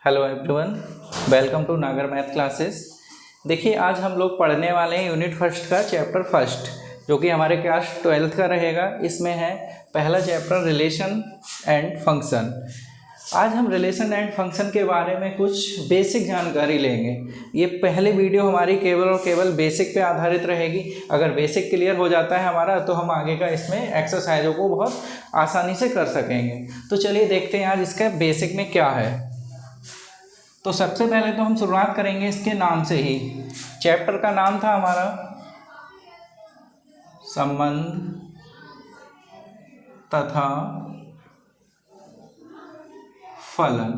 Hello everyone, welcome to नागर math classes. देखिए, आज हम लोग पढ़ने वाले हैं यूनिट फर्स्ट का चैप्टर फर्स्ट, जो कि हमारे क्लास 12th का रहेगा। इसमें है पहला चैप्टर रिलेशन एंड फंक्शन। आज हम रिलेशन एंड फंक्शन के बारे में कुछ बेसिक जानकारी लेंगे। ये पहली वीडियो हमारी केवल और केवल बेसिक पे आधारित रहेगी। अगर बेसिक क्लियर हो जाता है हमारा, तो हम आगे का इसमें एक्सरसाइजों को बहुत आसानी से कर सकेंगे। तो चलिए देखते हैं आज इसका बेसिक में क्या है। तो सबसे पहले तो हम शुरुआत करेंगे इसके नाम से ही। चैप्टर का नाम था हमारा संबंध तथा फलन।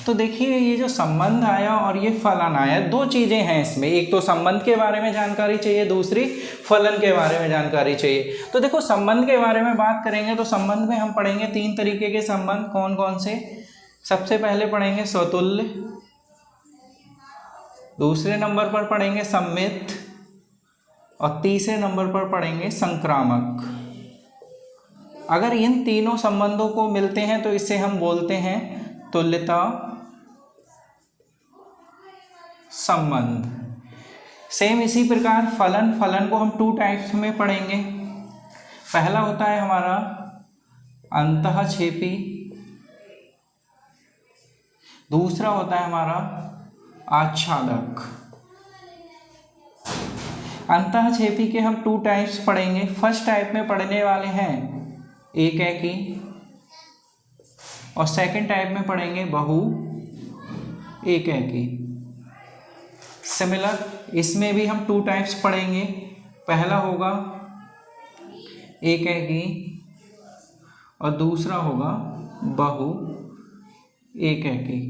तो देखिए, ये जो संबंध आया और ये फलन आया, दो चीज़ें हैं इसमें। एक तो संबंध के बारे में जानकारी चाहिए, दूसरी फलन के बारे में जानकारी चाहिए। तो देखो, संबंध के बारे में बात करेंगे तो संबंध में हम पढ़ेंगे तीन तरीके के संबंध। कौन कौन से? सबसे पहले पढ़ेंगे स्वतुल्य, दूसरे नंबर पर पढ़ेंगे सम्मित और तीसरे नंबर पर पढ़ेंगे संक्रामक। अगर इन तीनों संबंधों को मिलते हैं तो इसे हम बोलते हैं तुल्यता संबंध। सेम इसी प्रकार फलन को हम टू टाइप्स में पढ़ेंगे। पहला होता है हमारा अंतःक्षेपी, दूसरा होता है हमारा आच्छादक। अंतःक्षेपी के हम टू टाइप्स पढ़ेंगे। फर्स्ट टाइप में पढ़ने वाले हैं एकैकी और सेकंड टाइप में पढ़ेंगे बहु एकैकी। सिमिलर इसमें भी हम टू टाइप्स पढ़ेंगे। पहला होगा एकैकी और दूसरा होगा बहु एकैकी।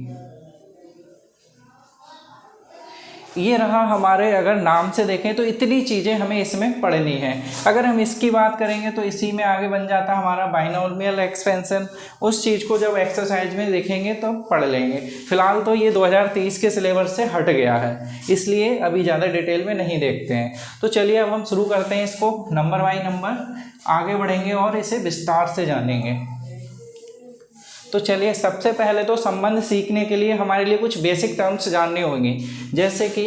ये रहा हमारे, अगर नाम से देखें तो इतनी चीज़ें हमें इसमें पढ़नी है। अगर हम इसकी बात करेंगे तो इसी में आगे बन जाता हमारा बाइनोमियल एक्सपेंशन। उस चीज़ को जब एक्सरसाइज में देखेंगे तो पढ़ लेंगे। फिलहाल तो ये 2023 के सिलेबस से हट गया है, इसलिए अभी ज़्यादा डिटेल में नहीं देखते हैं। तो चलिए अब हम शुरू करते हैं इसको। नंबर बाई नंबर आगे बढ़ेंगे और इसे विस्तार से जानेंगे। तो चलिए, सबसे पहले तो संबंध सीखने के लिए हमारे लिए कुछ बेसिक टर्म्स जानने होंगे। जैसे कि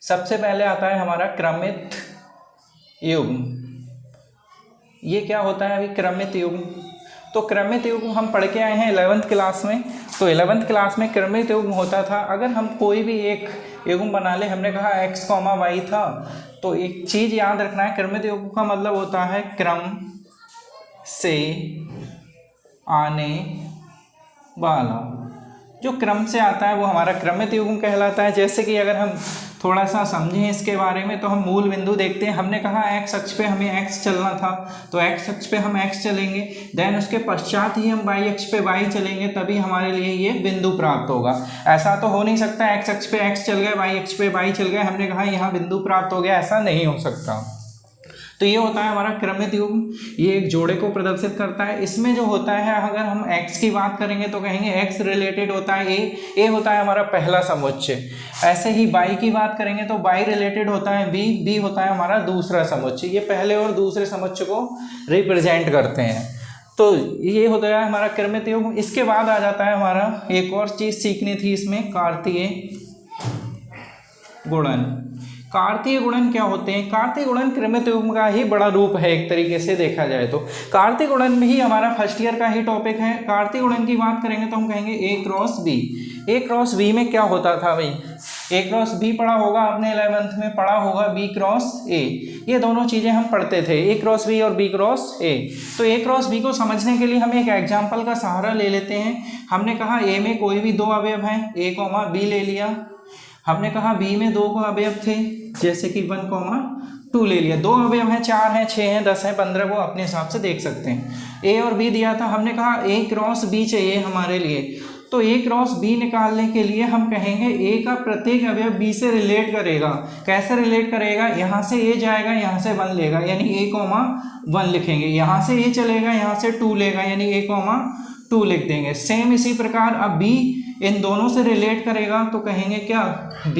सबसे पहले आता है हमारा क्रमित युग्म। ये क्या होता है अभी क्रमित युग्म? तो क्रमित युग्म हम पढ़ के आए हैं 11th क्लास में। तो 11th क्लास में क्रमित युग्म होता था, अगर हम कोई भी एक युग्म बना ले, हमने कहा x, y था, तो एक चीज़ याद रखना है, क्रमित युग्म का मतलब होता है क्रम से आने वाला। जो क्रम से आता है वो हमारा क्रमित युग्म कहलाता है। जैसे कि अगर हम थोड़ा सा समझें इसके बारे में, तो हम मूल बिंदु देखते हैं। हमने कहा x अक्ष पे हमें x चलना था, तो x अक्ष पे हम x चलेंगे, देन उसके पश्चात ही हम y अक्ष पे y चलेंगे, तभी हमारे लिए ये बिंदु प्राप्त होगा। ऐसा तो हो नहीं सकता x अक्ष पे x चल गए, y अक्ष पे y चल गए, हमने कहा यहाँ बिंदु प्राप्त हो गया, ऐसा नहीं हो सकता। तो ये होता है हमारा क्रमित युग्म। ये एक जोड़े को प्रदर्शित करता है। इसमें जो होता है, अगर हम x की बात करेंगे तो कहेंगे x रिलेटेड होता है a होता है हमारा पहला समुच्चय। ऐसे ही y की बात करेंगे तो y रिलेटेड होता है b होता है हमारा दूसरा समुच्चय। ये पहले और दूसरे समुच्चय को रिप्रेजेंट करते हैं। तो ये होता है हमारा क्रमित युग्म। इसके बाद आ जाता है हमारा, एक और चीज़ सीखनी थी इसमें, कार्तीय गुणन। कार्तीय गुणन क्या होते हैं? कार्तीय गुणन क्रमित युग्म का ही बड़ा रूप है, एक तरीके से देखा जाए तो। कार्तीय गुणन में ही हमारा फर्स्ट ईयर का ही टॉपिक है। कार्तीय गुणन की बात करेंगे तो हम कहेंगे a cross b। a cross b में क्या होता था भाई? a क्रॉस b पढ़ा होगा आपने, 11th में पढ़ा होगा b क्रॉस a। ये दोनों चीज़ें हम पढ़ते थे, a क्रॉस b और b क्रॉस a। तो a क्रॉस b को समझने के लिए हम एक एग्जाम्पल का सहारा ले लेते हैं। हमने कहा a में कोई भी दो अवयव हैं, a, b ले लिया। हमने कहा b में दो अवयव थे, जैसे कि 1, 2 ले लिया। दो अवयव हैं, 4 हैं, 6 हैं, 10 हैं, 15, वो अपने हिसाब से देख सकते हैं। a और b दिया था, हमने कहा a क्रॉस b चाहिए हमारे लिए। तो a क्रॉस b निकालने के लिए हम कहेंगे a का प्रत्येक अवयव b से रिलेट करेगा। कैसे रिलेट करेगा? यहाँ से a जाएगा, यहाँ से 1 लेगा, यानी a, 1 लिखेंगे। यहाँ से a चलेगा, यहाँ से 2 लेगा, यानी a, 2 लिख देंगे। सेम इसी प्रकार अब b इन दोनों से रिलेट करेगा, तो कहेंगे क्या? b,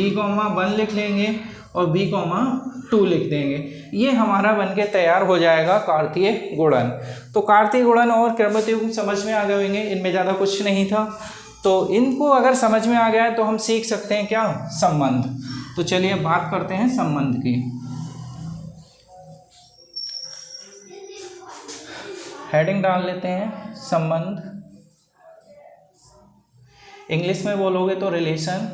1 लिख लेंगे और b, 2 लिख देंगे। ये हमारा बनके तैयार हो जाएगा कार्तीय गुणन। तो कार्तीय गुणन और क्रमित युग्म समझ में आ गए होंगे, इनमें ज़्यादा कुछ नहीं था। तो इनको अगर समझ में आ गया है तो हम सीख सकते हैं क्या, संबंध। तो चलिए बात करते हैं संबंध की। हेडिंग डाल लेते हैं संबंध, इंग्लिश में बोलोगे तो रिलेशन।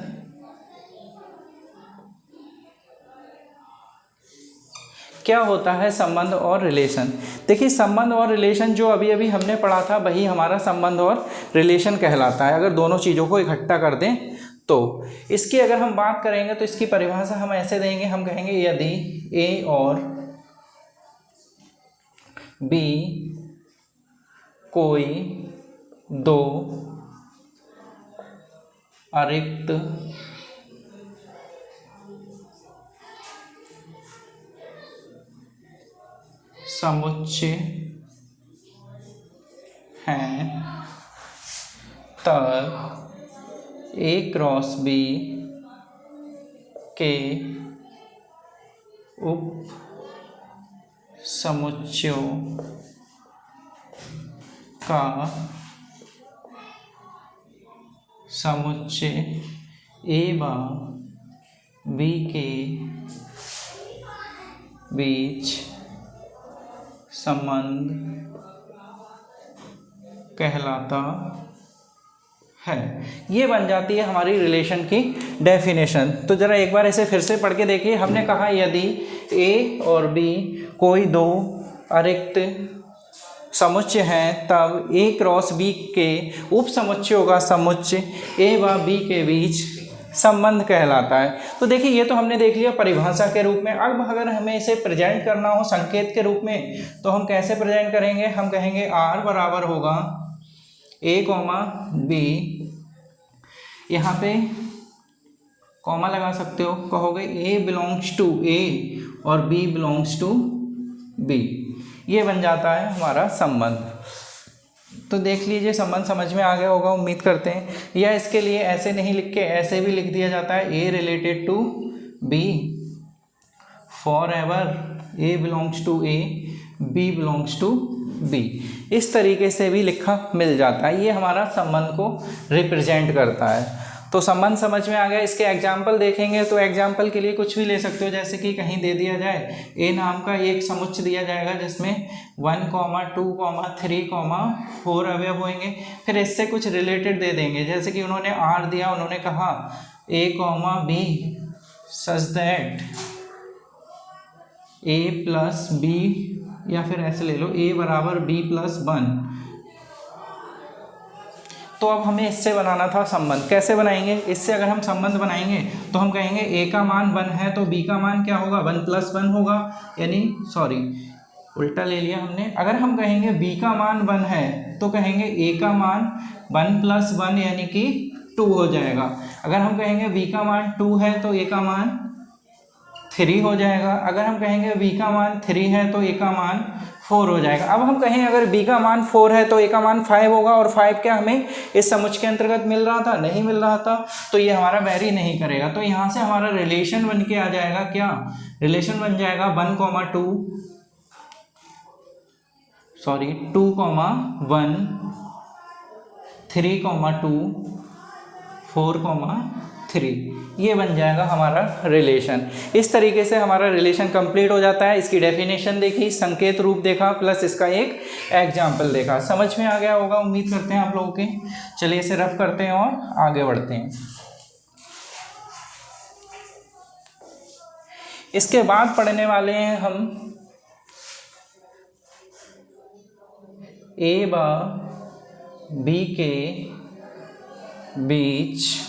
क्या होता है संबंध और रिलेशन? देखिए संबंध और रिलेशन जो अभी अभी हमने पढ़ा था वही हमारा संबंध और रिलेशन कहलाता है, अगर दोनों चीज़ों को इकट्ठा कर दें तो। इसकी अगर हम बात करेंगे तो इसकी परिभाषा हम ऐसे देंगे, हम कहेंगे यदि ए और बी कोई दो अरिक्त समुच्चय हैं तब ए क्रॉस बी के उप समुच्चयों का समुच्चय ए व बी के बीच संबंध कहलाता है। ये बन जाती है हमारी रिलेशन की डेफिनेशन। तो ज़रा एक बार ऐसे फिर से पढ़ के देखिए। हमने कहा यदि ए और बी कोई दो अरिक्त समुच्चय हैं तब ए क्रॉस बी के उप समुच्चयों का समुच्चय ए व बी के बीच संबंध कहलाता है। तो देखिए ये तो हमने देख लिया परिभाषा के रूप में। अब अगर हमें इसे प्रेजेंट करना हो संकेत के रूप में तो हम कैसे प्रेजेंट करेंगे? हम कहेंगे आर बराबर होगा ए कॉमा बी, यहाँ पे कॉमा लगा सकते हो, कहोगे ए बिलोंग्स टू ए और बी बिलोंग्स टू बी। ये बन जाता है हमारा संबंध। तो देख लीजिए संबंध समझ में आ गया होगा, उम्मीद करते हैं। या इसके लिए ऐसे नहीं लिख के ऐसे भी लिख दिया जाता है, A related to B for ever A belongs to A B belongs to B. इस तरीके से भी लिखा मिल जाता है। ये हमारा संबंध को रिप्रेजेंट करता है। तो संबंध समझ में आ गया। इसके एग्जाम्पल देखेंगे तो एग्जाम्पल के लिए कुछ भी ले सकते हो, जैसे कि कहीं दे दिया जाए ए नाम का एक समुच्चय दिया जाएगा जिसमें 1, 2, 3, 4 अवयव होंगे। फिर इससे कुछ रिलेटेड दे देंगे, जैसे कि उन्होंने आर दिया, उन्होंने कहा A comma B such that A plus B, या फिर ऐसे ले लो ए बराबर बी प्लस 1। तो अब हमें इससे बनाना था संबंध। कैसे बनाएंगे? इससे अगर हम संबंध बनाएंगे तो हम कहेंगे ए का मान 1 है तो बी का मान क्या होगा? 1 + 1 होगा, यानी सॉरी उल्टा ले लिया हमने। अगर हम कहेंगे बी का मान 1 है तो कहेंगे ए का मान 1 + 1 यानी कि 2 हो जाएगा। अगर हम कहेंगे बी का मान 2 है तो ए का मान 3 हो जाएगा। अगर हम कहेंगे बी का मान 3 है तो ए का मान 4 हो जाएगा। अब हम कहें अगर बी का मान 4 है तो ए का मान 5 होगा, और 5 क्या हमें इस समुच्चय के अंतर्गत मिल रहा था? नहीं मिल रहा था, तो ये हमारा वैरी नहीं करेगा। तो यहाँ से हमारा रिलेशन बन के आ जाएगा क्या? रिलेशन बन जाएगा 1, 2 सॉरी 2, 1 3, 2 4, 3। ये बन जाएगा हमारा रिलेशन। इस तरीके से हमारा रिलेशन कंप्लीट हो जाता है। इसकी डेफिनेशन देखी, संकेत रूप देखा, प्लस इसका एक एग्जाम्पल देखा। समझ में आ गया होगा, उम्मीद करते हैं आप लोगों के। चलिए इसे रफ करते हैं और आगे बढ़ते हैं। इसके बाद पढ़ने वाले हैं हम ए व बी के बीच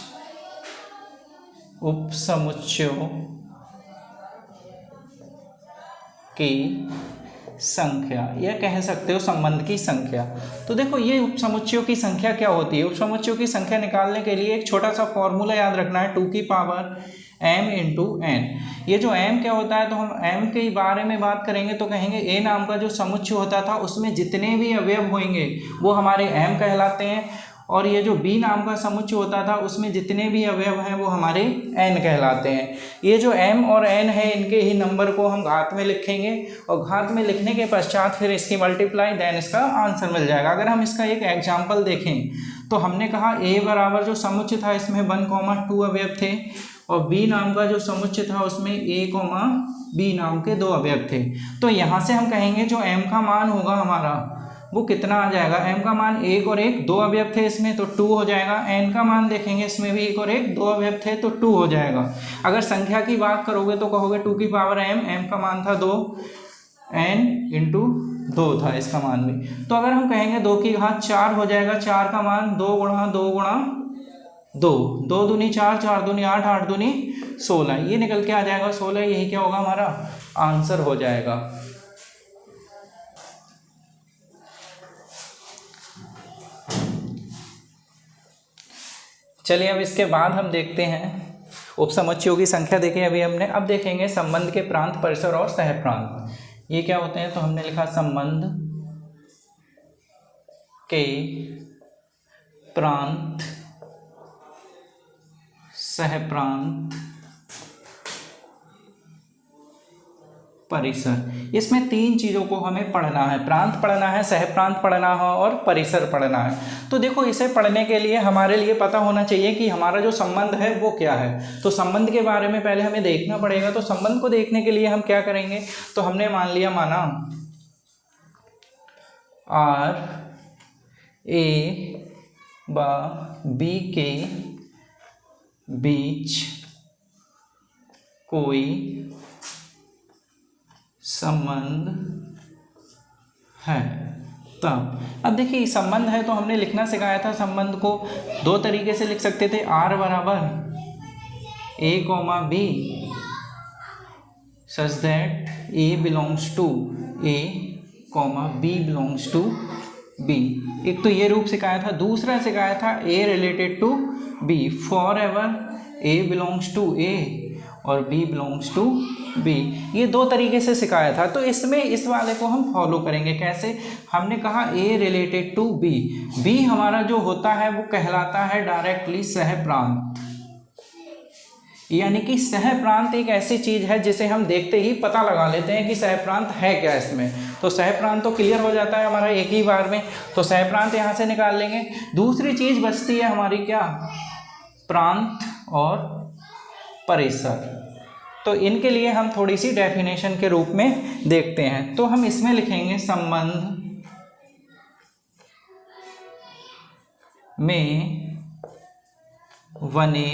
उपसमुच्चयों की संख्या, या कह सकते हो संबंध की संख्या। तो देखो ये उपसमुच्चयों की संख्या क्या होती है? उपसमुच्चयों की संख्या निकालने के लिए एक छोटा सा फॉर्मूला याद रखना है, 2 की पावर m × n। ये जो m क्या होता है, तो हम m के बारे में बात करेंगे तो कहेंगे a नाम का जो समुच्चय होता था उसमें जितने भी अवयव होंगे वो हमारे m कहलाते हैं, और ये जो b नाम का समुच्चय होता था उसमें जितने भी अवयव हैं वो हमारे n कहलाते हैं। ये जो m और n है इनके ही नंबर को हम घात में लिखेंगे, और घात में लिखने के पश्चात फिर इसकी मल्टीप्लाई, देन इसका आंसर मिल जाएगा। अगर हम इसका एक एग्जाम्पल देखें तो हमने कहा ए बराबर जो समुच्चय था इसमें 1,2 अवयव थे और बी नाम का जो समुच्चय था उसमें ए, बी नाम के 2 अवयव थे। तो यहाँ से हम कहेंगे जो m का मान होगा हमारा वो कितना आ जाएगा, m का मान 1 और 1 2 अवयव थे इसमें तो 2 हो जाएगा। n का मान देखेंगे इसमें भी 1 और 1 2 अवयव थे तो 2 हो जाएगा। अगर संख्या की बात करोगे तो कहोगे 2 की पावर m का मान था 2, n इंटू 2 था इसका मान भी। तो अगर हम कहेंगे 2 की घात 4 हो जाएगा, 4 का मान 2 गुणा 2 गुणा 2, 2 दूनी 4, 4 दूनी 8, 8 दूनी 16, ये निकल के आ जाएगा 16। यही क्या होगा हमारा आंसर हो जाएगा। चलिए अब इसके बाद हम देखते हैं उपसमुच्चयों की संख्या देखें अभी हमने। अब देखेंगे संबंध के प्रांत, परिसर और सहप्रांत, ये क्या होते हैं। तो हमने लिखा संबंध के प्रांत, सहप्रांत, परिसर। इसमें 3 चीज़ों को हमें पढ़ना है, प्रांत पढ़ना है, सहप्रांत पढ़ना है और परिसर पढ़ना है। तो देखो इसे पढ़ने के लिए हमारे लिए पता होना चाहिए कि हमारा जो संबंध है वो क्या है। तो संबंध के बारे में पहले हमें देखना पड़ेगा। तो संबंध को देखने के लिए हम क्या करेंगे, तो हमने माना R A व B के बीच कोई संबंध है। तब अब देखिए संबंध है तो हमने लिखना सिखाया था संबंध को 2 तरीके से लिख सकते थे। R बराबर A, B such that A belongs to A, B belongs to B। एक तो ये रूप सिखाया था। दूसरा सिखाया था A related to B, forever A belongs to A और B belongs to B। ये 2 तरीके से सिखाया था। तो इसमें इस वाले को हम फॉलो करेंगे। कैसे, हमने कहा A related to B, B हमारा जो होता है वो कहलाता है डायरेक्टली सहप्रांत। यानी कि सहप्रांत एक ऐसी चीज है जिसे हम देखते ही पता लगा लेते हैं कि सहप्रांत है क्या इसमें। तो सहप्रांत तो क्लियर हो जाता है हमारा एक ही बार में। तो सहप्रांत यहाँ से निकाल लेंगे। दूसरी चीज बचती है हमारी क्या, प्रांत और परिसर। तो इनके लिए हम थोड़ी सी डेफिनेशन के रूप में देखते हैं। तो हम इसमें लिखेंगे संबंध में बने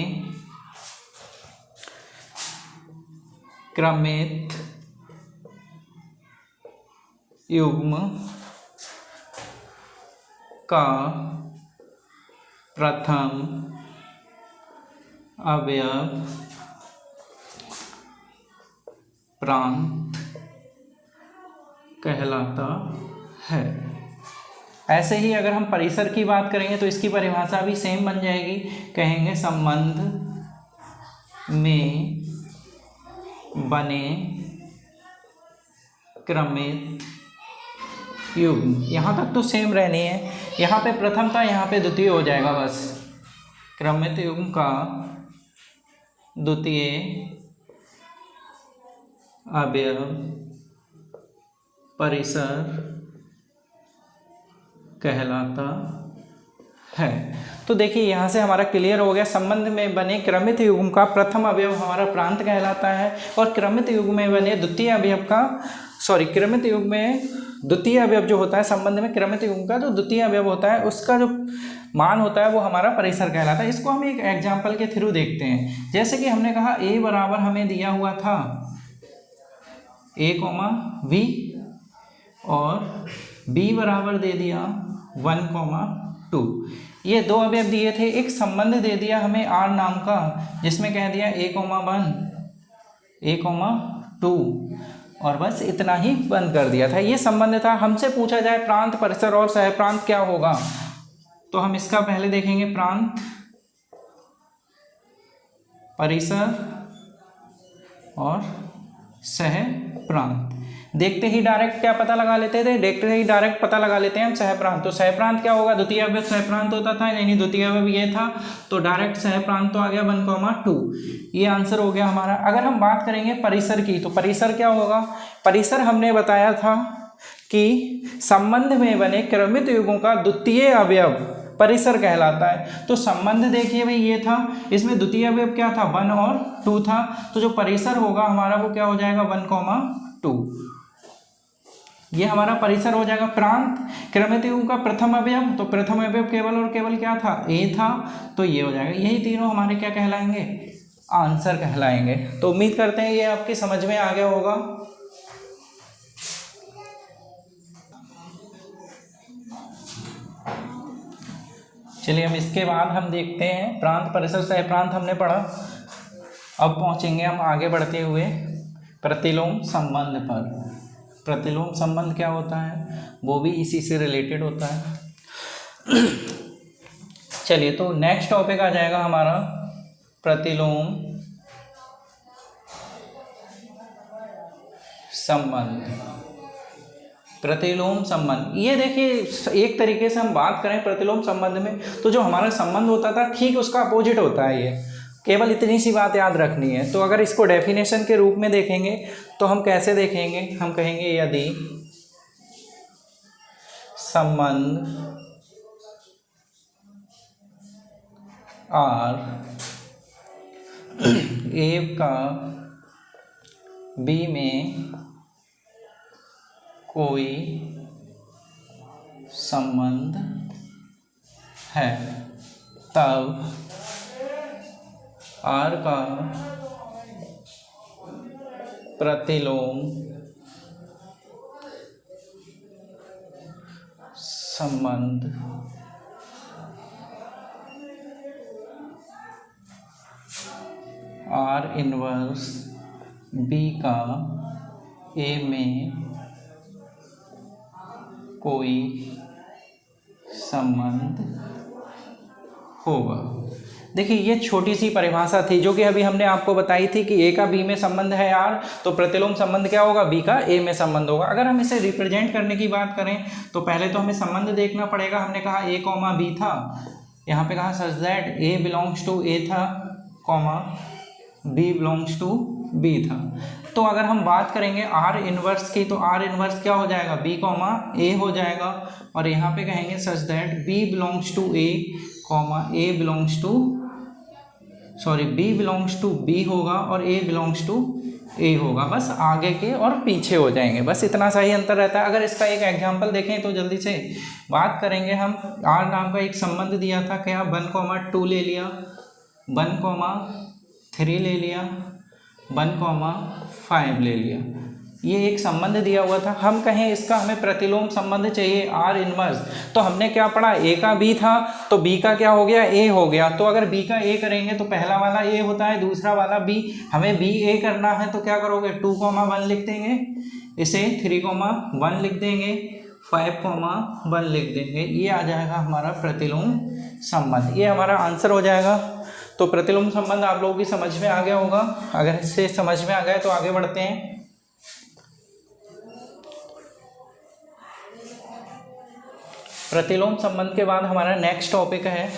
क्रमित युग्म का प्रथम अवयव प्रांत कहलाता है। ऐसे ही अगर हम परिसर की बात करेंगे तो इसकी परिभाषा भी सेम बन जाएगी। कहेंगे संबंध में बने क्रमित युग्म, यहाँ तक तो सेम रहनी है। यहाँ पे प्रथम था, यहाँ पे द्वितीय हो जाएगा बस। क्रमित युग्म का द्वितीय अवयव परिसर कहलाता है। तो देखिए यहाँ से हमारा क्लियर हो गया। संबंध में बने क्रमित युग्म का प्रथम अवयव हमारा प्रांत कहलाता है और क्रमित युग्म में बने द्वितीय अवयव का क्रमित युग्म में द्वितीय अवयव जो होता है, संबंध में क्रमित युग्म का जो द्वितीय अवयव होता है उसका जो मान होता है वो हमारा परिसर कहलाता है। इसको हम एक एग्जाम्पल के थ्रू देखते हैं। जैसे कि हमने कहा A बराबर हमें दिया हुआ था A, V और B बराबर दे दिया 1, 2। ये 2 अवयव दिए थे। एक संबंध दे दिया हमें R नाम का जिसमें कह दिया A, 1, A, 2 और बस इतना ही बंद कर दिया था। ये संबंध था। हमसे पूछा जाए प्रांत, परिसर और सहप्रांत क्या होगा, तो हम इसका पहले देखेंगे प्रांत, परिसर और सहप्रांत। देखते ही डायरेक्ट क्या पता लगा लेते थे, देखते ही डायरेक्ट पता लगा लेते हैं हम सहप्रांत। तो सहप्रांत क्या होगा, द्वितीय अवयव सहप्रांत होता था, यानी द्वितीय अवयव ये था तो डायरेक्ट सहप्रांत तो आ गया 1, 2। ये आंसर हो गया हमारा। अगर हम बात करेंगे परिसर की, तो परिसर क्या होगा। परिसर हमने बताया था कि संबंध में बने क्रमित युग्मों का द्वितीय अवयव परिसर कहलाता है। तो संबंध देखिए भाई ये था, इसमें द्वितीय अवयव क्या था 1 और 2 था, तो जो परिसर होगा हमारा वो क्या हो जाएगा 1, 2, ये हमारा परिसर हो जाएगा। प्रांत क्रमित का प्रथम अवयव, तो प्रथम अवयव केवल और केवल क्या था ए था, तो ये हो जाएगा। यही तीनों हमारे क्या कहलाएंगे आंसर कहलाएंगे। तो उम्मीद करते हैं ये आपकी समझ में आ गया होगा। चलिए अब इसके बाद हम देखते हैं प्रांत परिसर सह प्रांत हमने पढ़ा। अब पहुंचेंगे हम आगे बढ़ते हुए प्रतिलोम संबंध पर। प्रतिलोम संबंध क्या होता है वो भी इसी से रिलेटेड होता है। चलिए तो नेक्स्ट टॉपिक आ जाएगा हमारा प्रतिलोम संबंध। प्रतिलोम संबंध, ये देखिए एक तरीके से हम बात करें प्रतिलोम संबंध में तो जो हमारा संबंध होता था ठीक उसका अपोजिट होता है। ये केवल इतनी सी बात याद रखनी है। तो अगर इसको डेफिनेशन के रूप में देखेंगे तो हम कैसे देखेंगे, हम कहेंगे यदि संबंध आर ए का बी में कोई संबंध है तब आर का प्रतिलोम संबंध आर इनवर्स बी का ए में कोई संबंध होगा। देखिए ये छोटी सी परिभाषा थी जो कि अभी हमने आपको बताई थी कि ए का बी में संबंध है आर, तो प्रतिलोम संबंध क्या होगा बी का ए में संबंध होगा। अगर हम इसे रिप्रेजेंट करने की बात करें तो पहले तो हमें संबंध देखना पड़ेगा। हमने कहा ए कॉमा बी था, यहाँ पे कहा such that A belongs to A था comma B belongs to B था। तो अगर हम बात करेंगे आर इनवर्स की तो आर इनवर्स क्या हो जाएगा बी कॉमा ए हो जाएगा, और यहाँ पे कहेंगे such that B belongs to A comma A belongs to B belongs to B होगा और ए बिलोंग्स टू ए होगा। बस आगे के और पीछे हो जाएंगे, बस इतना सा ही अंतर रहता है। अगर इसका एक एग्जांपल देखें तो जल्दी से बात करेंगे हम। आर नाम का एक संबंध दिया था, क्या 1, 2 ले लिया, 1, 3 ले लिया, 1, 5 ले लिया। ये एक संबंध दिया हुआ था। हम कहें इसका हमें प्रतिलोम संबंध चाहिए आर इनवर्स, तो हमने क्या पढ़ा ए का बी था तो बी का क्या हो गया ए हो गया। तो अगर बी का ए करेंगे तो पहला वाला ए होता है, दूसरा वाला बी। हमें बी ए करना है तो क्या करोगे 2, 1 लिख देंगे, इसे 3, 1 लिख देंगे, 5, 1 लिख देंगे। ये आ जाएगा हमारा प्रतिलोम संबंध, ये हमारा आंसर हो जाएगा। तो प्रतिलोम संबंध आप लोगों की समझ में आ गया होगा। अगर इससे समझ में आ गया तो आगे बढ़ते हैं। प्रतिलोम संबंध के बाद हमारा नेक्स्ट टॉपिक है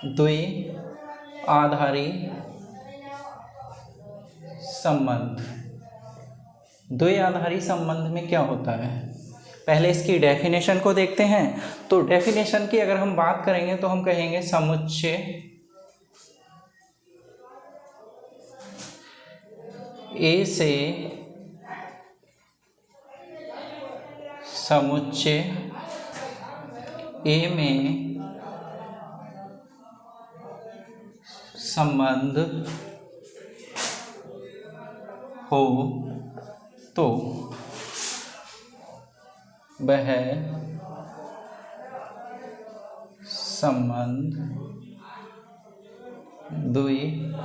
द्विआधारी संबंध। द्विआधारी संबंध में क्या होता है, पहले इसकी डेफिनेशन को देखते हैं। तो डेफिनेशन की अगर हम बात करेंगे तो हम कहेंगे समुच्चय ए से समुच्चय ए में संबंध हो तो वह संबंध द्विआधारी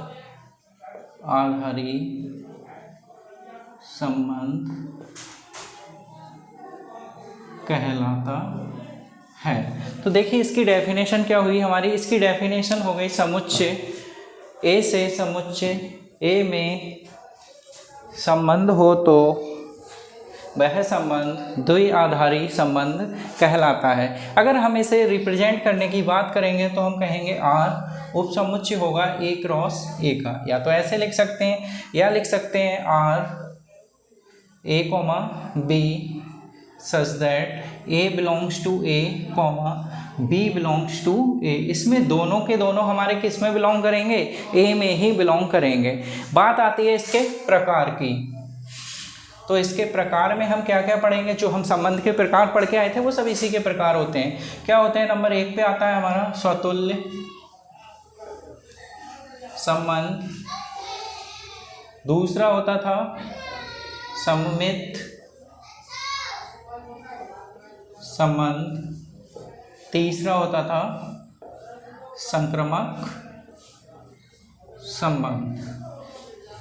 संबंध कहलाता है। तो देखिए इसकी डेफिनेशन क्या हुई हमारी, इसकी डेफिनेशन हो गई समुच्चय ए से समुच्चय ए में संबंध हो तो वह संबंध द्विआधारी संबंध कहलाता है। अगर हम इसे रिप्रेजेंट करने की बात करेंगे तो हम कहेंगे आर उपसमुच्चय होगा ए क्रॉस ए का, या तो ऐसे लिख सकते हैं या लिख सकते हैं R A comma B such that A belongs to A comma B belongs to A. इसमें दोनों के दोनों हमारे किस में बिलोंग करेंगे, ए में ही बिलोंग करेंगे। बात आती है इसके प्रकार की, तो इसके प्रकार में हम क्या क्या पढ़ेंगे, जो हम संबंध के प्रकार पढ़ के आए थे वो सब इसी के प्रकार होते हैं। क्या होते हैं, नंबर 1 पे आता है हमारा स्वतुल्य संबंध, दूसरा होता था सममित संबंध, तीसरा होता था संक्रामक संबंध।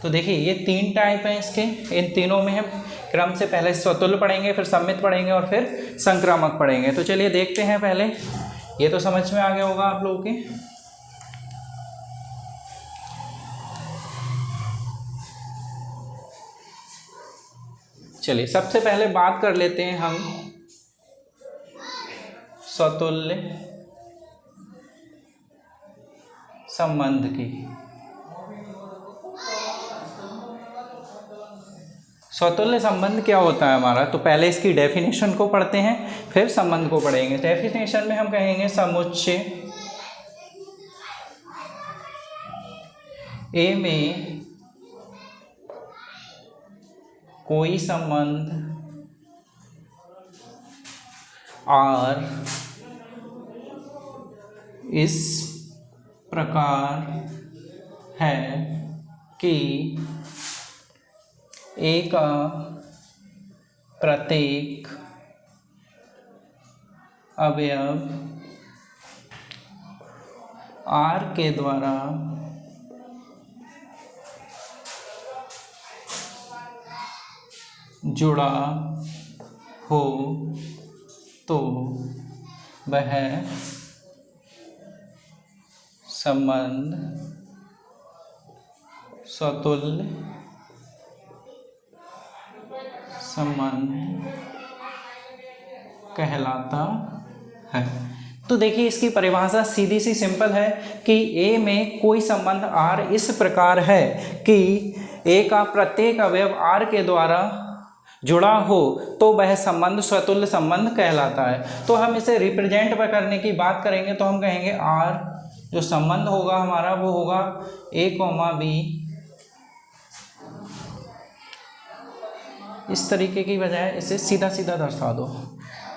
तो देखिए ये 3 टाइप हैं इसके, इन तीनों में हम क्रम से पहले स्वतुल्य पढ़ेंगे, फिर सममित पढ़ेंगे और फिर संक्रामक पढ़ेंगे। तो चलिए देखते हैं, पहले ये तो समझ में आ गया होगा आप लोगों के। चलिए सबसे पहले बात कर लेते हैं हम स्वतुल्य संबंध की। स्वतुल्य संबंध क्या होता है हमारा, तो पहले इसकी डेफिनेशन को पढ़ते हैं फिर संबंध को पढ़ेंगे। डेफिनेशन में हम कहेंगे समुच्चय ए में कोई संबंध R इस प्रकार है कि A का प्रत्येक अवयव R के द्वारा जुड़ा हो तो वह संबंध स्वतुल्य संबंध कहलाता है। तो देखिए इसकी परिभाषा सीधी सी सिंपल है कि A में कोई संबंध R इस प्रकार है कि A का प्रत्येक अवयव R के द्वारा जुड़ा हो तो वह संबंध स्वतुल्य संबंध कहलाता है। तो हम इसे रिप्रेजेंट करने की बात करेंगे तो हम कहेंगे R जो संबंध होगा हमारा वो होगा A, B। इस तरीके की बजाय इसे सीधा सीधा दर्शा दो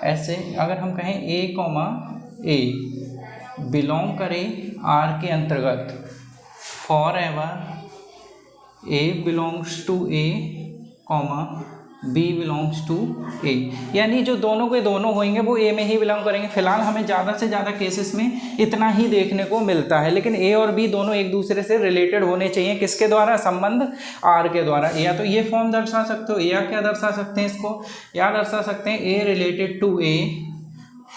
ऐसे। अगर हम कहें A बिलोंग करे R के अंतर्गत, for ever A belongs to A, B belongs to A, यानी जो दोनों के दोनों होंगे वो A में ही बिलोंग करेंगे। फिलहाल हमें ज़्यादा से ज़्यादा केसेस में इतना ही देखने को मिलता है, लेकिन A और B दोनों एक दूसरे से रिलेटेड होने चाहिए। किसके द्वारा, संबंध R के द्वारा। या तो ये फॉर्म दर्शा सकते हो, या क्या दर्शा सकते हैं इसको, या दर्शा सकते हैं A related to A,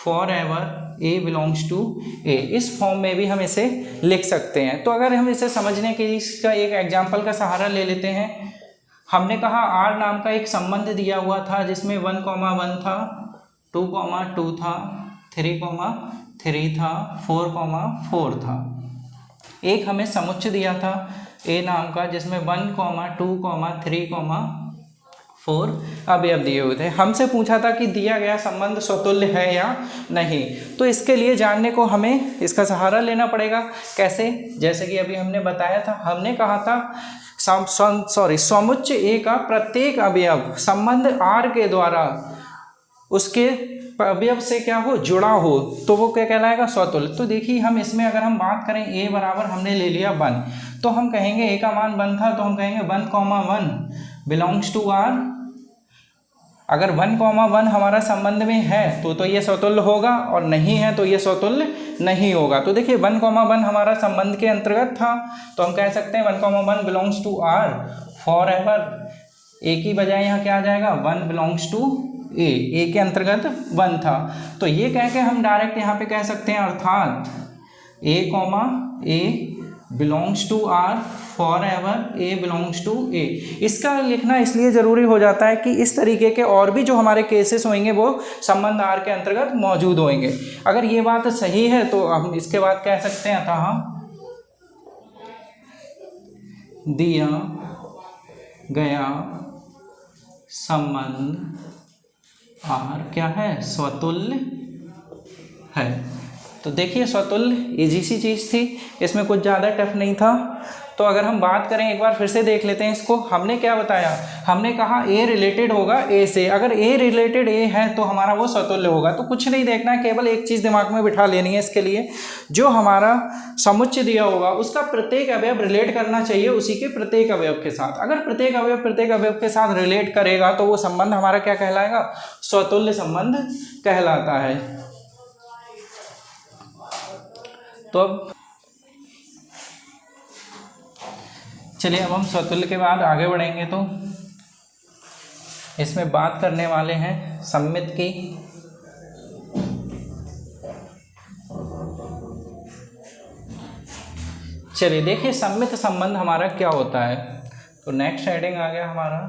for ever A belongs to A। इस फॉर्म में भी हम इसे लिख सकते हैं। तो अगर हम इसे समझने के लिए इसका एक एग्जाम्पल का सहारा ले लेते हैं। हमने कहा R नाम का एक संबंध दिया हुआ था जिसमें 1,1 था, 2,2 था, 3,3 था, 4,4 था। एक हमें समुच्चय दिया था A नाम का जिसमें 1, 2, 3, 4 अवयव दिए हुए थे। हमसे पूछा था कि दिया गया संबंध स्वतुल्य है या नहीं। तो इसके लिए जानने को हमें इसका सहारा लेना पड़ेगा। कैसे, जैसे कि अभी हमने बताया था, हमने कहा था समुच्चय A का प्रत्येक अवयव संबंध R के द्वारा उसके अवयव से क्या हो, जुड़ा हो, तो वो क्या कहलाएगा, स्वतुल्य। तो देखिए हम इसमें अगर हम बात करें A बराबर हमने ले लिया 1, तो हम कहेंगे A का मान 1 था तो हम कहेंगे 1,1 बिलोंग्स टू R। अगर 1,1 हमारा संबंध में है तो ये स्वतुल्य होगा, और नहीं है तो ये स्वतुल्य नहीं होगा। तो देखिए 1,1 हमारा संबंध के अंतर्गत था तो हम कह सकते हैं 1,1 belongs to R, for ever A की बजाय यहाँ क्या आ जाएगा, 1 बिलोंग्स टू A के अंतर्गत 1 था। तो ये कह के हम डायरेक्ट यहाँ पे कह सकते हैं अर्थात A belongs to R, for ever A belongs to A। इसका लिखना इसलिए ज़रूरी हो जाता है कि इस तरीके के और भी जो हमारे केसेस होंगे वो संबंध R के अंतर्गत मौजूद होंगे। अगर ये बात सही है तो हम इसके बाद कह सकते हैं अतः दिया गया संबंध आर क्या है, स्वतुल्य है। तो देखिए स्वतुल्य इजी सी चीज़ थी, इसमें कुछ ज़्यादा टफ नहीं था। तो अगर हम बात करें, एक बार फिर से देख लेते हैं इसको। हमने क्या बताया, हमने कहा ए रिलेटेड होगा ए से। अगर ए रिलेटेड ए है तो हमारा वो स्वतुल्य होगा। तो कुछ नहीं देखना है, केवल एक चीज़ दिमाग में बिठा लेनी है इसके लिए, जो हमारा समुच्चय दिया होगा उसका प्रत्येक अवयव रिलेट करना चाहिए उसी के प्रत्येक अवयव के साथ। अगर प्रत्येक अवयव के साथ रिलेट करेगा तो वो संबंध हमारा क्या कहलाएगा, स्वतुल्य संबंध कहलाता है। तो अब चलिए, अब हम स्वतुल्य के बाद आगे बढ़ेंगे। तो इसमें बात करने वाले हैं सममित की। चलिए देखिए सममित संबंध हमारा क्या होता है। तो नेक्स्ट हेडिंग आ गया हमारा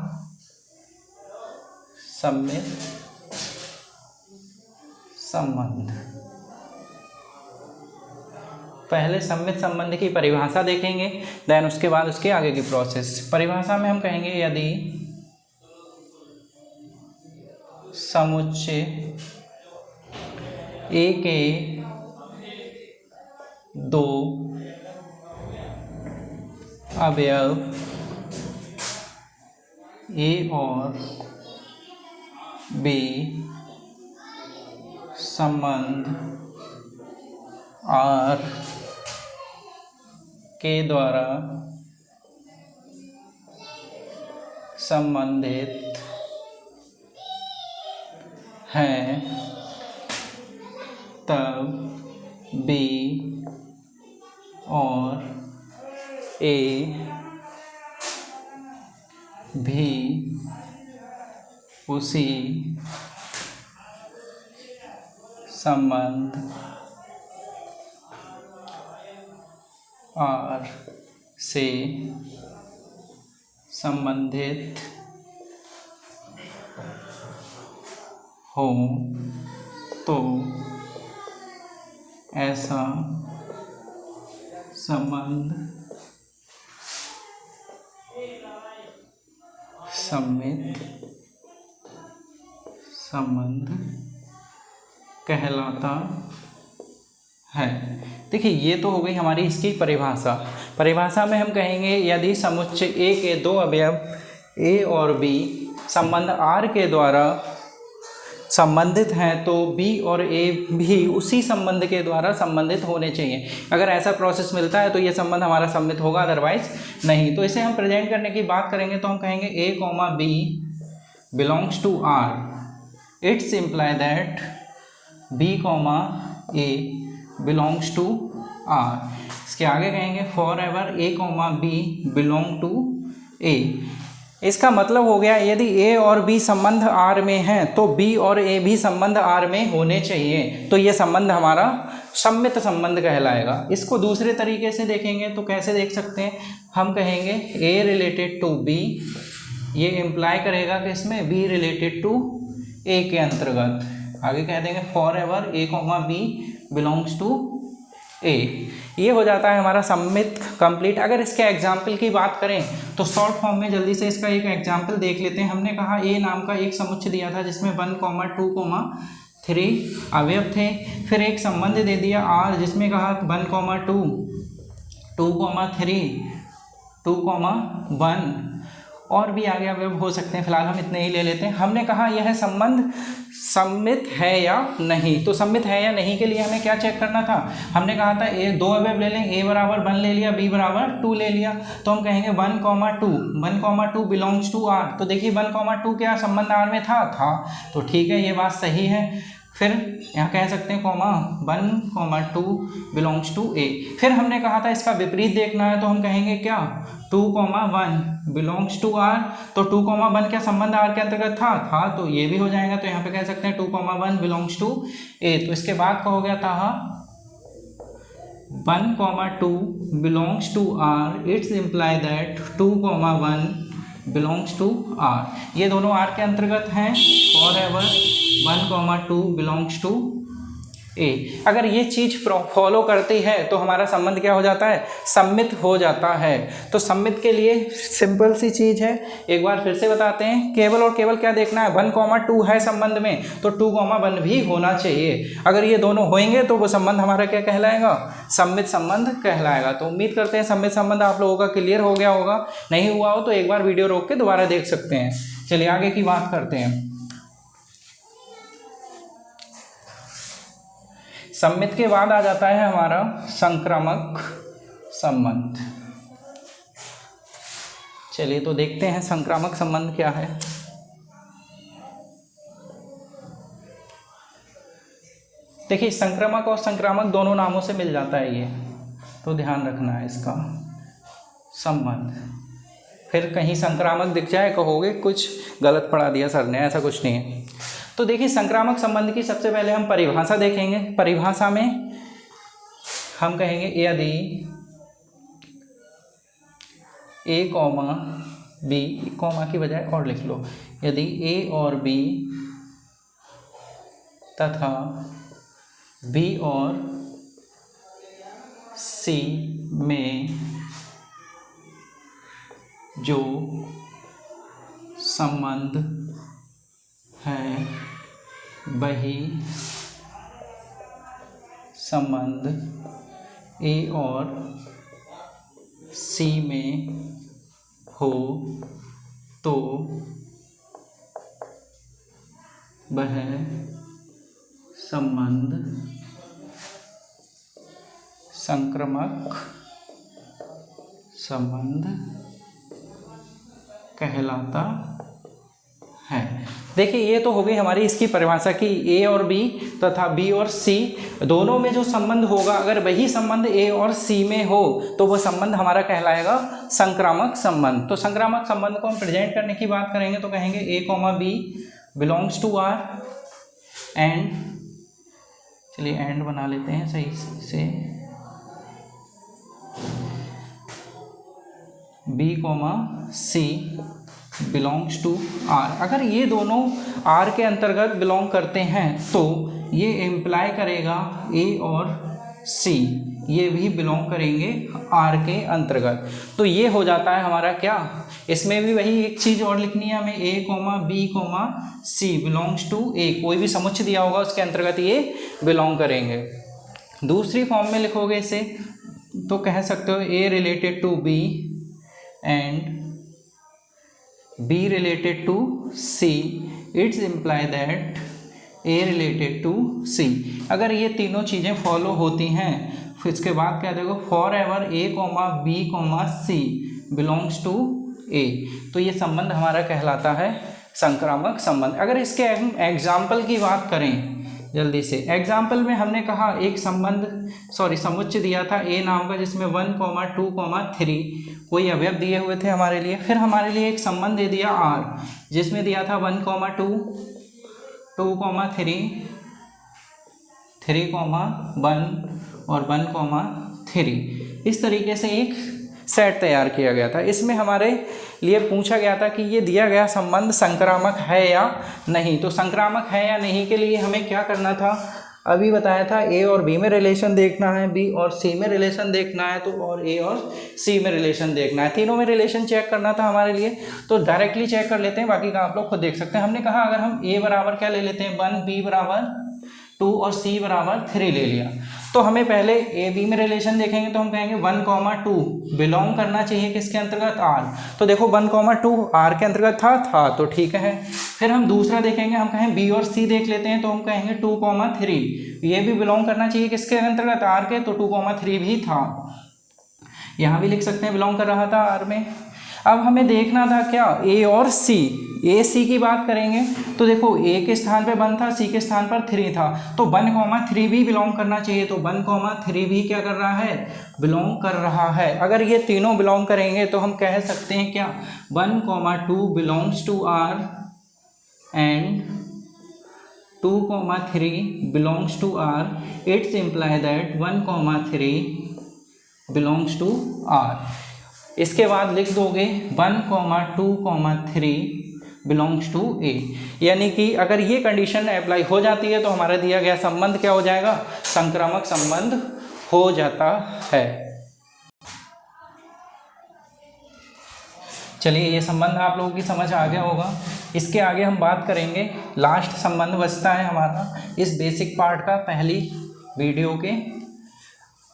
सममित संबंध। पहले सममित संबंध की परिभाषा देखेंगे, देन उसके बाद उसके आगे की प्रोसेस। परिभाषा में हम कहेंगे यदि समुच्चय ए के दो अवयव ए और बी संबंध आर के द्वारा संबंधित हैं, तब बी और ए भी उसी संबंध आर से संबंधित हो, तो ऐसा संबंध सममित संबंध कहलाता है। देखिए ये तो हो गई हमारी इसकी परिभाषा। परिभाषा में हम कहेंगे यदि समुच्चय ए के दो अवयव ए और बी संबंध आर के द्वारा संबंधित हैं, तो बी और ए भी उसी संबंध के द्वारा संबंधित होने चाहिए। अगर ऐसा प्रोसेस मिलता है तो ये संबंध हमारा सम्मित होगा, अदरवाइज नहीं। तो इसे हम प्रेजेंट करने की बात करेंगे तो हम कहेंगे A comma B belongs to R. It's imply that B comma A belongs to R. इसके आगे कहेंगे for ever A comma B belong to A. इसका मतलब हो गया यदि ए और बी संबंध आर में हैं तो बी और ए भी संबंध आर में होने चाहिए, तो ये संबंध हमारा सम्मित संबंध कहलाएगा। इसको दूसरे तरीके से देखेंगे तो कैसे देख सकते हैं, हम कहेंगे ए रिलेटेड टू बी, ये इम्प्लाई करेगा कि इसमें बी रिलेटेड टू ए के अंतर्गत। आगे कह देंगे for ever A comma B belongs to A. ये हो जाता है हमारा सम्मित कंप्लीट। अगर इसके एग्जाम्पल की बात करें तो शॉर्ट फॉर्म में जल्दी से इसका एक एग्जाम्पल देख लेते हैं। हमने कहा ए नाम का एक समुच्चय दिया था जिसमें 1, 2, 3 अवयव थे। फिर एक संबंध दे दिया आर जिसमें कहा 1, 2, 2, 3, 2, 1 और भी आगे अवयव हो सकते हैं, फिलहाल हम इतने ही ले लेते हैं। हमने कहा यह संबंध सम्मित है या नहीं। तो सम्मित है या नहीं के लिए हमें क्या चेक करना था, हमने कहा था ए दो अवयव ले लें, ए बराबर 1 ले लिया, बी बराबर 2 ले लिया। तो हम कहेंगे 1, 2 बिलोंग्स टू आर। तो देखिए 1, 2 क्या संबंध आर में था, तो ठीक है, ये बात सही है। फिर यहाँ कह सकते हैं 1, 2 बिलोंग्स टू ए। फिर हमने कहा था इसका विपरीत देखना है तो हम कहेंगे क्या 2, 1 बिलोंग्स टू आर। तो 2, 1 क्या संबंध आर के अंतर्गत था, तो ये भी हो जाएगा। तो यहाँ पे कह सकते हैं 2, 1 बिलोंग्स टू ए। तो इसके बाद का हो गया था 1, 2 belongs to R. It's imply that 2, 1 belongs to R. ये दोनों आर के अंतर्गत हैं। For ever 1, 2 belongs to A. अगर ये चीज़ फॉलो करती है तो हमारा संबंध क्या हो जाता है, सम्मित हो जाता है। तो सम्मित के लिए सिंपल सी चीज़ है, एक बार फिर से बताते हैं, केवल और केवल क्या देखना है, 1,2 है संबंध में तो 2,1 भी होना चाहिए। अगर ये दोनों होंगे तो वो संबंध हमारा क्या कहलाएगा, सम्मित संबंध कहलाएगा। तो उम्मीद करते हैं सम्मित संबंध आप लोगों का क्लियर हो गया होगा, नहीं हुआ हो तो एक बार वीडियो रोक के दोबारा देख सकते हैं। चलिए आगे की बात करते हैं। सम्मित के बाद आ जाता है हमारा संक्रामक संबंध। चलिए तो देखते हैं संक्रामक संबंध क्या है। देखिए संक्रामक और संक्रामक दोनों नामों से मिल जाता है ये, तो ध्यान रखना है इसका संबंध। फिर कहीं संक्रामक दिख जाए कहोगे कुछ गलत पढ़ा दिया सर ने, ऐसा कुछ नहीं है। तो देखिए संक्रामक संबंध की सबसे पहले हम परिभाषा देखेंगे। परिभाषा में हम कहेंगे यदि ए कॉमा बी, कॉमा की बजाय और लिख लो, यदि ए और बी तथा बी और सी में जो संबंध है वही संबंध ए और सी में हो तो वह संबंध संक्रामक संबंध कहलाता है। देखिए ये तो हो गई हमारी इसकी परिभाषा की ए और बी तथा बी और सी दोनों में जो संबंध होगा, अगर वही संबंध ए और सी में हो तो वो संबंध हमारा कहलाएगा संक्रामक संबंध। तो संक्रामक संबंध को हम प्रेजेंट करने की बात करेंगे तो कहेंगे A comma B belongs to R and, चलिए एंड बना लेते हैं सही से, B comma C belongs to R. अगर ये दोनों आर के अंतर्गत बिलोंग करते हैं तो ये इम्प्लाई करेगा ए और सी ये भी बिलोंग करेंगे आर के अंतर्गत। तो ये हो जाता है हमारा क्या, इसमें भी वही एक चीज़ और लिखनी है हमें, A comma B comma C belongs to A, कोई भी समुच्चय दिया होगा उसके अंतर्गत ये बिलोंग करेंगे। दूसरी फॉर्म में लिखोगे इसे तो कह सकते हो A related to B and B related to C, it's imply that A related to C। अगर ये तीनों चीज़ें फॉलो होती हैं फिर इसके बाद क्या देखो for ever A comma B comma C belongs to A, तो ये संबंध हमारा कहलाता है संक्रामक संबंध। अगर इसके एग्जाम्पल की बात करें जल्दी से, एग्जाम्पल में हमने कहा एक समुच्चय दिया था ए नाम का जिसमें 1,2,3 कोई अवयव दिए हुए थे हमारे लिए। फिर हमारे लिए एक संबंध दे दिया आर जिसमें दिया था 1,2, 2,3, 3,1 और 1,3। इस तरीके से एक सेट तैयार किया गया था। इसमें हमारे लिए पूछा गया था कि ये दिया गया संबंध संक्रामक है या नहीं। तो संक्रामक है या नहीं के लिए हमें क्या करना था, अभी बताया था ए और बी में रिलेशन देखना है, बी और सी में रिलेशन देखना है, तो और ए और सी में रिलेशन देखना है, तीनों में रिलेशन चेक करना था हमारे लिए। तो डायरेक्टली चेक कर लेते हैं, बाकी का आप लोग खुद देख सकते हैं। हमने कहा अगर हम ए बराबर क्या ले लेते हैं 1, बी बराबर 2 और सी बराबर 3 ले लिया, तो हमें पहले ए बी में रिलेशन देखेंगे तो हम कहेंगे 1,2 बिलोंग करना चाहिए किसके अंतर्गत, आर। तो देखो 1,2 आर के अंतर्गत था तो ठीक है। फिर हम दूसरा देखेंगे, हम कहें बी और सी देख लेते हैं तो हम कहेंगे 2,3 ये भी बिलोंग करना चाहिए किसके अंतर्गत, आर के, तो 2,3 भी था। यहाँ भी लिख सकते हैं बिलोंग कर रहा था आर में। अब हमें देखना था क्या, ए और सी, ए सी की बात करेंगे तो देखो ए के स्थान पे 1 था, सी के स्थान पर 3 था, तो 1,3 भी बिलोंग करना चाहिए। तो 1,3 भी क्या कर रहा है, बिलोंग कर रहा है। अगर ये तीनों बिलोंग करेंगे तो हम कह सकते हैं क्या 1,2 belongs to R and 2,3 belongs to R, it's imply that 1,3 belongs to R. इसके बाद लिख दोगे 1,2,3 बिलोंग्स टू ए। यानी कि अगर ये कंडीशन अप्लाई हो जाती है तो हमारा दिया गया संबंध क्या हो जाएगा, संक्रामक संबंध हो जाता है। चलिए ये संबंध आप लोगों की समझ आ गया होगा। इसके आगे हम बात करेंगे, लास्ट संबंध बचता है हमारा इस बेसिक पार्ट का, पहली वीडियो के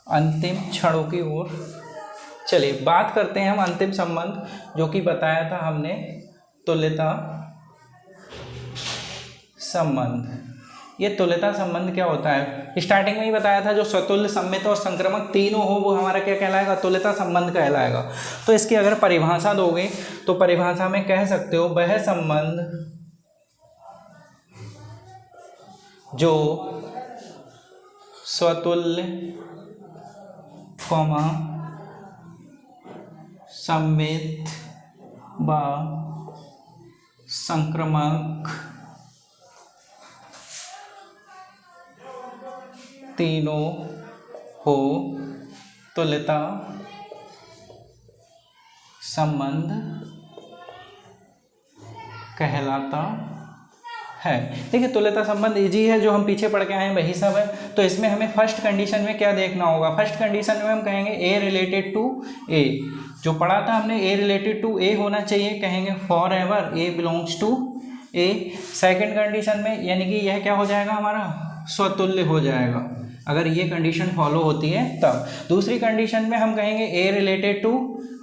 अंतिम क्षणों की ओर। चलिए बात करते हैं हम अंतिम संबंध, जो कि बताया था हमने, तुल्यता संबंध। ये तुल्यता संबंध क्या होता है, स्टार्टिंग में ही बताया था, जो स्वतुल्य, सम्मित और संक्रामक तीनों हो वो हमारा क्या कहलाएगा, तुल्यता संबंध कहलाएगा। तो इसकी अगर परिभाषा दोगे तो परिभाषा में कह सकते हो, वह संबंध जो स्वतुल्य, सम्मित व संक्रामक तीनों हो, तुल्यता संबंध कहलाता है। देखिए तुल्यता संबंध इजी है, जो हम पीछे पढ़ के आए हैं वही सब है। तो इसमें हमें फर्स्ट कंडीशन में क्या देखना होगा, फर्स्ट कंडीशन में हम कहेंगे ए रिलेटेड टू ए, जो पढ़ा था हमने ए रिलेटेड टू ए होना चाहिए, कहेंगे for ever A belongs to A. Second condition में यानी कि यह क्या हो जाएगा, हमारा स्वतुल्य हो जाएगा, अगर ये कंडीशन फॉलो होती है तब। दूसरी कंडीशन में हम कहेंगे A related to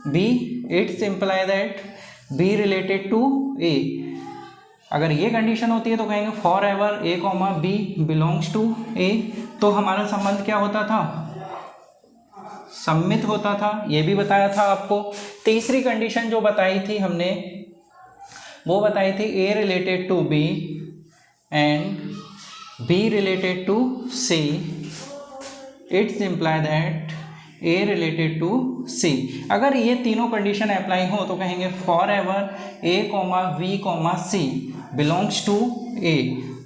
B, it's imply that B related to A. अगर ये कंडीशन होती है तो कहेंगे for ever A comma B belongs to A. तो हमारा संबंध क्या होता था, सम्मित होता था, ये भी बताया था आपको। तीसरी कंडीशन जो बताई थी हमने, वो बताई थी A related to B and B related to C, it's imply that A related to C. अगर ये तीनों कंडीशन अप्लाई हो तो कहेंगे for ever A comma B comma C belongs to A.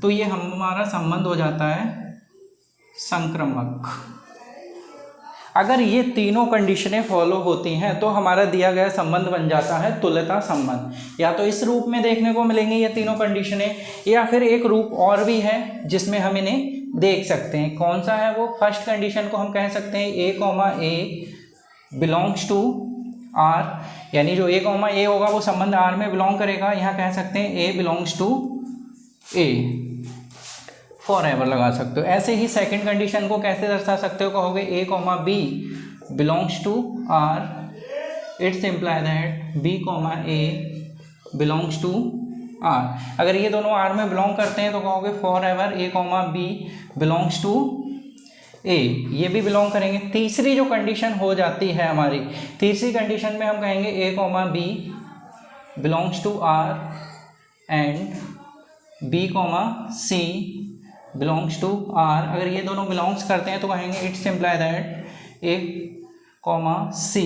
तो ये हमारा संबंध हो जाता है संक्रामक। अगर ये तीनों कंडीशनें फॉलो होती हैं तो हमारा दिया गया संबंध बन जाता है तुल्यता संबंध। या तो इस रूप में देखने को मिलेंगे ये तीनों कंडीशनें, या फिर एक रूप और भी है जिसमें हम इन्हें देख सकते हैं। कौन सा है वो, फर्स्ट कंडीशन को हम कह सकते हैं A comma A belongs to R, यानी जो ए कॉमा ए होगा वो संबंध आर में बिलोंग करेगा। यहाँ कह सकते हैं A belongs to A, for every लगा सकते हो। ऐसे ही सेकंड कंडीशन को कैसे दर्शा सकते हो, कहोगे A comma B belongs to R, it's imply that B comma A belongs to R. अगर ये दोनों आर में बिलोंग करते हैं तो कहोगे for ever A comma B belongs to A, ये भी बिलोंग करेंगे। तीसरी जो कंडीशन हो जाती है हमारी, तीसरी कंडीशन में हम कहेंगे A comma B belongs to R and B comma C belongs to R. अगर ये दोनों बिलोंग्स करते हैं तो कहेंगे it's imply that A comma C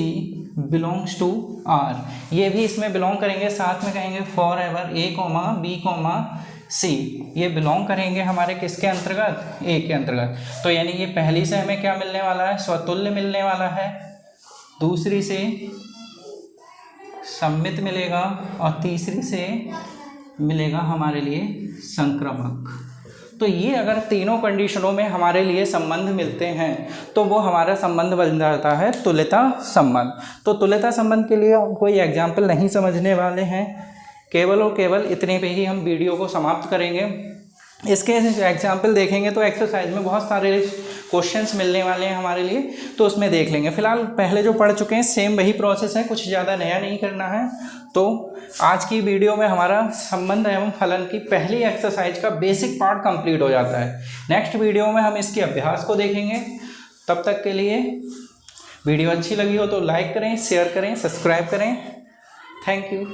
belongs to R, ये भी इसमें बिलोंग करेंगे। साथ में कहेंगे for ever A comma B comma C, ये बिलोंग करेंगे हमारे किसके अंतर्गत, ए के अंतर्गत। तो यानी ये पहली से हमें क्या मिलने वाला है, स्वतुल्य मिलने वाला है, दूसरी से सम्मित मिलेगा और तीसरी से मिलेगा हमारे लिए संक्रामक। तो ये अगर तीनों कंडीशनों में हमारे लिए संबंध मिलते हैं तो वो हमारा संबंध बन जाता है तुल्यता संबंध। तो तुल्यता संबंध के लिए हम कोई एग्जाम्पल नहीं समझने वाले हैं, केवल और केवल इतने पे ही हम वीडियो को समाप्त करेंगे। इसके एग्जाम्पल देखेंगे तो एक्सरसाइज में बहुत सारे क्वेश्चंस मिलने वाले हैं हमारे लिए, तो उसमें देख लेंगे। फिलहाल पहले जो पढ़ चुके हैं सेम वही प्रोसेस है, कुछ ज़्यादा नया नहीं करना है। तो आज की वीडियो में हमारा संबंध एवं फलन की पहली एक्सरसाइज का बेसिक पार्ट कंप्लीट हो जाता है। नेक्स्ट वीडियो में हम इसके अभ्यास को देखेंगे। तब तक के लिए वीडियो अच्छी लगी हो तो लाइक करें, शेयर करें, सब्सक्राइब करें। Thank you.